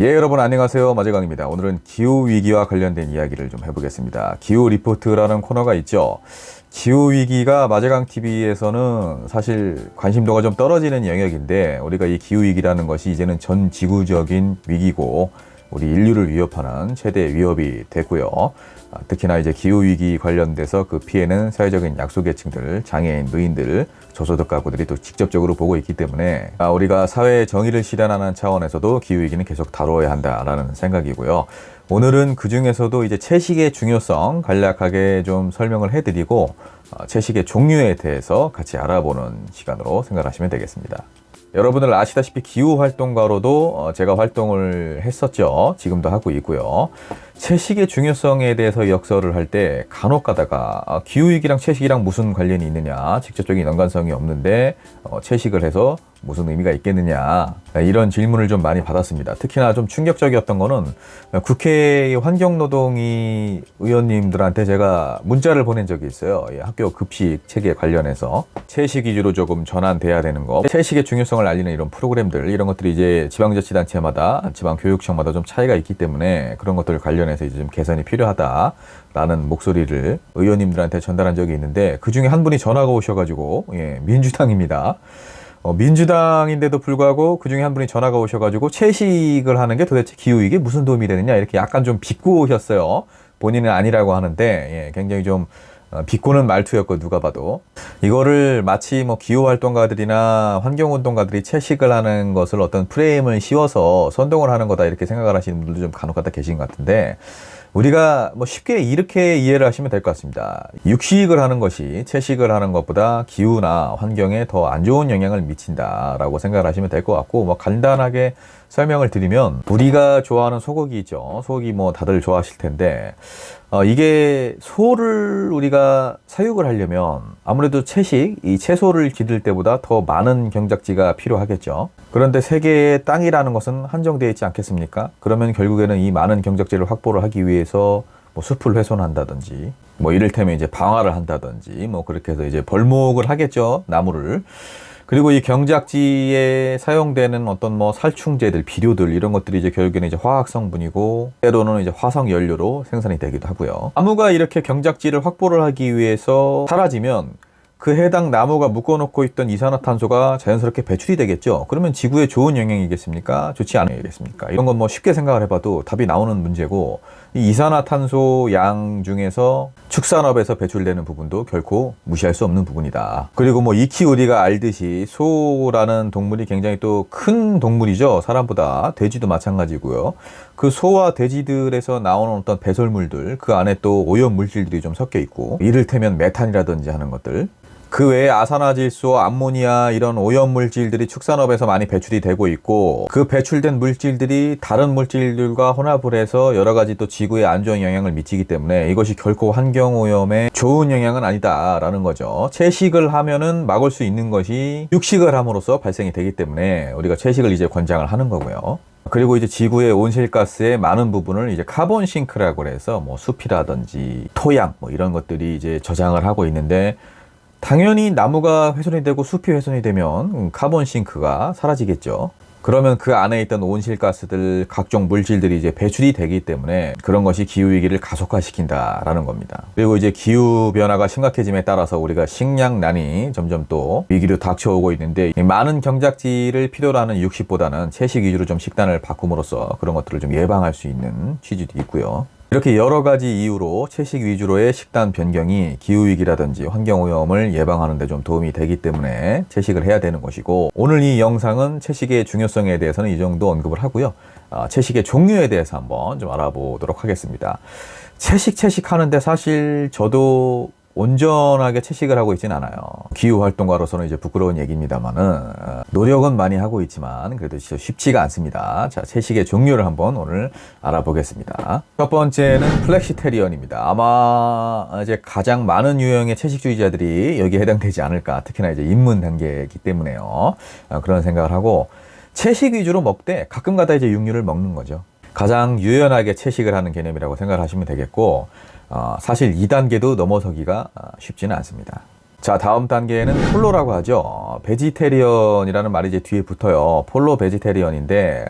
예, 여러분 안녕하세요. 마재강입니다. 오늘은 기후위기와 관련된 이야기를 좀 해보겠습니다. 기후리포트라는 코너가 있죠. 기후위기가 마재강TV에서는 사실 관심도가 좀 떨어지는 영역인데, 우리가 이 기후위기라는 것이 이제는 전 지구적인 위기고 우리 인류를 위협하는 최대 위협이 됐고요. 특히나 이제 기후위기 관련돼서 그 피해는 사회적인 약소계층들, 장애인, 노인들, 저소득 가구들이 또 직접적으로 보고 있기 때문에 우리가 사회 정의를 실현하는 차원에서도 기후위기는 계속 다뤄야 한다라는 생각이고요. 오늘은 그 중에서도 이제 채식의 중요성 간략하게 좀 설명을 해드리고 채식의 종류에 대해서 같이 알아보는 시간으로 생각하시면 되겠습니다. 여러분들 아시다시피 기후활동가로도 제가 활동을 했었죠. 지금도 하고 있고요. 채식의 중요성에 대해서 역설을 할 때 간혹 가다가 기후위기랑 채식이랑 무슨 관련이 있느냐, 직접적인 연관성이 없는데 채식을 해서 무슨 의미가 있겠느냐, 이런 질문을 좀 많이 받았습니다. 특히나 좀 충격적이었던 거는 국회 환경노동위 의원님들한테 제가 문자를 보낸 적이 있어요. 학교 급식 체계 관련해서 채식 위주로 조금 전환돼야 되는 거, 채식의 중요성을 알리는 이런 프로그램들, 이런 것들이 이제 지방자치단체마다, 지방교육청마다 좀 차이가 있기 때문에 그런 것들 관련해서 이제 좀 개선이 필요하다라는 목소리를 의원님들한테 전달한 적이 있는데, 그 중에 한 분이 전화가 오셔가지고, 민주당입니다. 민주당인데도 불구하고 그 중에 한 분이 전화가 오셔가지고 채식을 하는 게 도대체 기후위기에 무슨 도움이 되느냐, 이렇게 약간 좀 비꼬셨어요. 본인은 아니라고 하는데, 굉장히 좀 비꼬는 말투였고, 누가 봐도 이거를 마치 뭐 기후활동가들이나 환경운동가들이 채식을 하는 것을 어떤 프레임을 씌워서 선동을 하는 거다, 이렇게 생각을 하시는 분들도 좀 간혹가다 계신 것 같은데, 우리가 뭐 쉽게 이렇게 이해를 하시면 될 것 같습니다. 육식을 하는 것이 채식을 하는 것보다 기후나 환경에 더 안 좋은 영향을 미친다라고 생각을 하시면 될 것 같고, 뭐 간단하게 설명을 드리면, 우리가 좋아하는 소고기 있죠. 소고기 뭐 다들 좋아하실 텐데, 이게 소를 우리가 사육을 하려면 아무래도 이 채소를 기를 때보다 더 많은 경작지가 필요하겠죠. 그런데 세계의 땅이라는 것은 한정되어 있지 않겠습니까? 그러면 결국에는 이 많은 경작지를 확보를 하기 위해서 뭐 숲을 훼손한다든지, 뭐 이를테면 이제 방화를 한다든지, 뭐 그렇게 해서 이제 벌목을 하겠죠, 나무를. 그리고 이 경작지에 사용되는 어떤 뭐 살충제들, 비료들, 이런 것들이 이제 결국에는 이제 화학 성분이고, 때로는 이제 화석 연료로 생산이 되기도 하고요. 나무가 이렇게 경작지를 확보를 하기 위해서 사라지면 그 해당 나무가 묶어놓고 있던 이산화탄소가 자연스럽게 배출이 되겠죠. 그러면 지구에 좋은 영향이겠습니까? 좋지 않은 영향이겠습니까? 이런 건 뭐 쉽게 생각을 해봐도 답이 나오는 문제고, 이 이산화탄소 양 중에서 축산업에서 배출되는 부분도 결코 무시할 수 없는 부분이다. 그리고 뭐 익히 우리가 알듯이 소라는 동물이 굉장히 또 큰 동물이죠. 사람보다. 돼지도 마찬가지고요. 그 소와 돼지들에서 나오는 어떤 배설물들, 그 안에 또 오염 물질들이 좀 섞여 있고, 이를테면 메탄이라든지 하는 것들, 그 외에 아산화질소, 암모니아, 이런 오염물질들이 축산업에서 많이 배출이 되고 있고, 그 배출된 물질들이 다른 물질들과 혼합을 해서 여러 가지 또 지구에 안 좋은 영향을 미치기 때문에 이것이 결코 환경오염에 좋은 영향은 아니다라는 거죠. 채식을 하면은 막을 수 있는 것이 육식을 함으로써 발생이 되기 때문에 우리가 채식을 이제 권장을 하는 거고요. 그리고 이제 지구의 온실가스의 많은 부분을 이제 카본 싱크라고 해서 뭐 숲이라든지 토양, 뭐 이런 것들이 이제 저장을 하고 있는데, 당연히 나무가 훼손이 되고 숲이 훼손이 되면 카본 싱크가 사라지겠죠. 그러면 그 안에 있던 온실가스들, 각종 물질들이 이제 배출이 되기 때문에 그런 것이 기후위기를 가속화시킨다라는 겁니다. 그리고 이제 기후변화가 심각해짐에 따라서 우리가 식량난이 점점 또 위기로 닥쳐오고 있는데, 많은 경작지를 필요로 하는 육식보다는 채식 위주로 좀 식단을 바꿈으로써 그런 것들을 좀 예방할 수 있는 취지도 있고요. 이렇게 여러 가지 이유로 채식 위주로의 식단 변경이 기후위기라든지 환경오염을 예방하는 데 좀 도움이 되기 때문에 채식을 해야 되는 것이고, 오늘 이 영상은 채식의 중요성에 대해서는 이 정도 언급을 하고요. 채식의 종류에 대해서 한번 좀 알아보도록 하겠습니다. 채식 하는데 사실 저도 온전하게 채식을 하고 있진 않아요. 기후활동가로서는 이제 부끄러운 얘기입니다만은, 노력은 많이 하고 있지만 그래도 진짜 쉽지가 않습니다. 자, 채식의 종류를 한번 오늘 알아보겠습니다. 첫 번째는 플렉시테리언입니다. 아마 이제 가장 많은 유형의 채식주의자들이 여기에 해당되지 않을까. 특히나 이제 입문 단계이기 때문에요. 그런 생각을 하고, 채식 위주로 먹되 가끔 가다 이제 육류를 먹는 거죠. 가장 유연하게 채식을 하는 개념이라고 생각을 하시면 되겠고, 사실 2단계도 넘어서기가 쉽지는 않습니다. 자, 다음 단계에는 폴로라고 하죠. 베지테리언이라는 말이 이제 뒤에 붙어요. 폴로 베지테리언인데,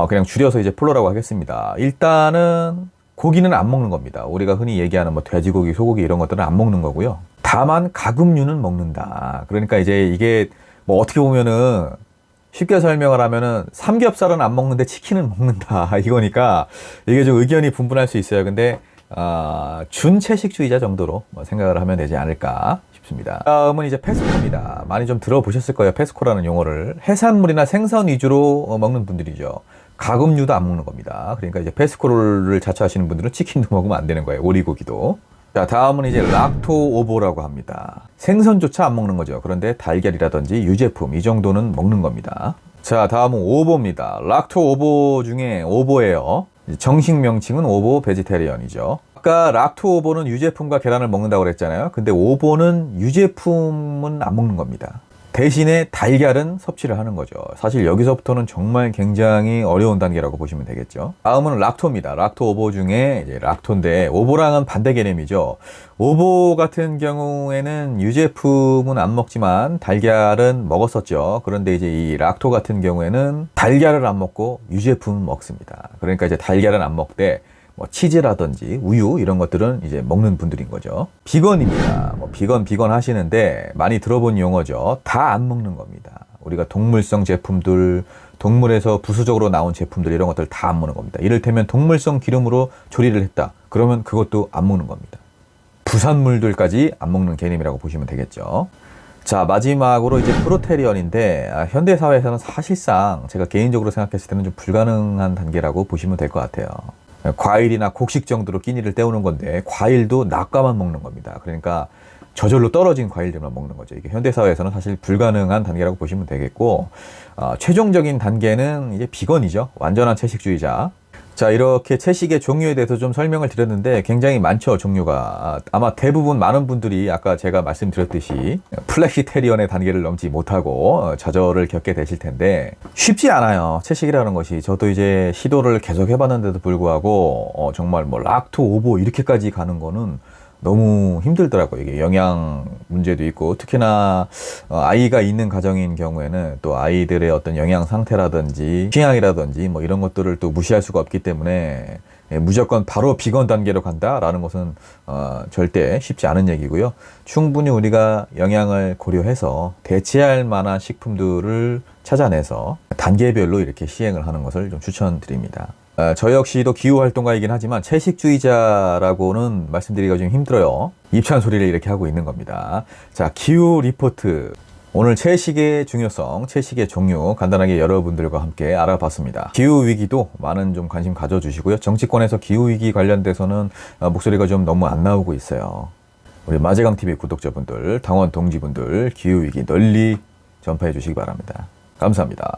그냥 줄여서 이제 폴로라고 하겠습니다. 일단은 고기는 안 먹는 겁니다. 우리가 흔히 얘기하는 뭐 돼지고기, 소고기 이런 것들은 안 먹는 거고요. 다만 가금류는 먹는다. 그러니까 이제 이게 뭐 어떻게 보면은 쉽게 설명을 하면은 삼겹살은 안 먹는데 치킨은 먹는다. 이거니까 이게 좀 의견이 분분할 수 있어요. 근데 준채식주의자 정도로 뭐 생각을 하면 되지 않을까 싶습니다. 다음은 이제 페스코입니다. 많이 좀 들어보셨을 거예요. 페스코라는 용어를. 해산물이나 생선 위주로 먹는 분들이죠. 가금류도 안 먹는 겁니다. 그러니까 이제 페스코를 자처하시는 분들은 치킨도 먹으면 안 되는 거예요. 오리고기도. 자, 다음은 이제 락토 오보라고 합니다. 생선조차 안 먹는 거죠. 그런데 달걀이라든지 유제품 이 정도는 먹는 겁니다. 자, 다음은 오보입니다. 락토 오보 중에 오보예요. 정식 명칭은 오보 베지테리언이죠. 아까 락토 오보는 유제품과 계란을 먹는다고 그랬잖아요. 근데 오보는 유제품은 안 먹는 겁니다. 대신에 달걀은 섭취를 하는 거죠. 사실 여기서부터는 정말 굉장히 어려운 단계라고 보시면 되겠죠. 다음은 락토입니다. 락토 오보 중에 이제 락토인데 오보랑은 반대 개념이죠. 오보 같은 경우에는 유제품은 안 먹지만 달걀은 먹었었죠. 그런데 이제 이 락토 같은 경우에는 달걀을 안 먹고 유제품은 먹습니다. 그러니까 이제 달걀은 안 먹되 뭐 치즈라든지 우유 이런 것들은 이제 먹는 분들인 거죠. 비건입니다. 뭐 비건 하시는데 많이 들어본 용어죠. 다 안 먹는 겁니다. 우리가 동물성 제품들, 동물에서 부수적으로 나온 제품들 이런 것들 다 안 먹는 겁니다. 이를테면 동물성 기름으로 조리를 했다. 그러면 그것도 안 먹는 겁니다. 부산물들까지 안 먹는 개념이라고 보시면 되겠죠. 자, 마지막으로 이제 프로테리언인데 현대 사회에서는 사실상 제가 개인적으로 생각했을 때는 좀 불가능한 단계라고 보시면 될 것 같아요. 과일이나 곡식 정도로 끼니를 때우는 건데 과일도 낙과만 먹는 겁니다. 그러니까 저절로 떨어진 과일들만 먹는 거죠. 이게 현대사회에서는 사실 불가능한 단계라고 보시면 되겠고 최종적인 단계는 이제 비건이죠. 완전한 채식주의자. 자, 이렇게 채식의 종류에 대해서 좀 설명을 드렸는데 굉장히 많죠, 종류가. 아마 대부분 많은 분들이 아까 제가 말씀드렸듯이 플렉시테리언의 단계를 넘지 못하고 좌절을 겪게 되실 텐데 쉽지 않아요, 채식이라는 것이. 저도 이제 시도를 계속 해봤는데도 불구하고 정말 뭐 락토 오보 이렇게까지 가는 거는 너무 힘들더라고요. 이게 영양 문제도 있고 특히나 아이가 있는 가정인 경우에는 또 아이들의 어떤 영양 상태라든지 취향이라든지 뭐 이런 것들을 또 무시할 수가 없기 때문에 무조건 바로 비건 단계로 간다라는 것은 절대 쉽지 않은 얘기고요. 충분히 우리가 영양을 고려해서 대체할 만한 식품들을 찾아내서 단계별로 이렇게 시행을 하는 것을 좀 추천드립니다. 저 역시도 기후활동가이긴 하지만 채식주의자라고는 말씀드리기가 좀 힘들어요. 입찬 소리를 이렇게 하고 있는 겁니다. 자, 기후 리포트. 오늘 채식의 중요성, 채식의 종류 간단하게 여러분들과 함께 알아봤습니다. 기후위기도 많은 좀 관심 가져주시고요. 정치권에서 기후위기 관련돼서는 목소리가 좀 너무 안 나오고 있어요. 우리 마제강TV 구독자분들, 당원 동지분들 기후위기 널리 전파해 주시기 바랍니다. 감사합니다.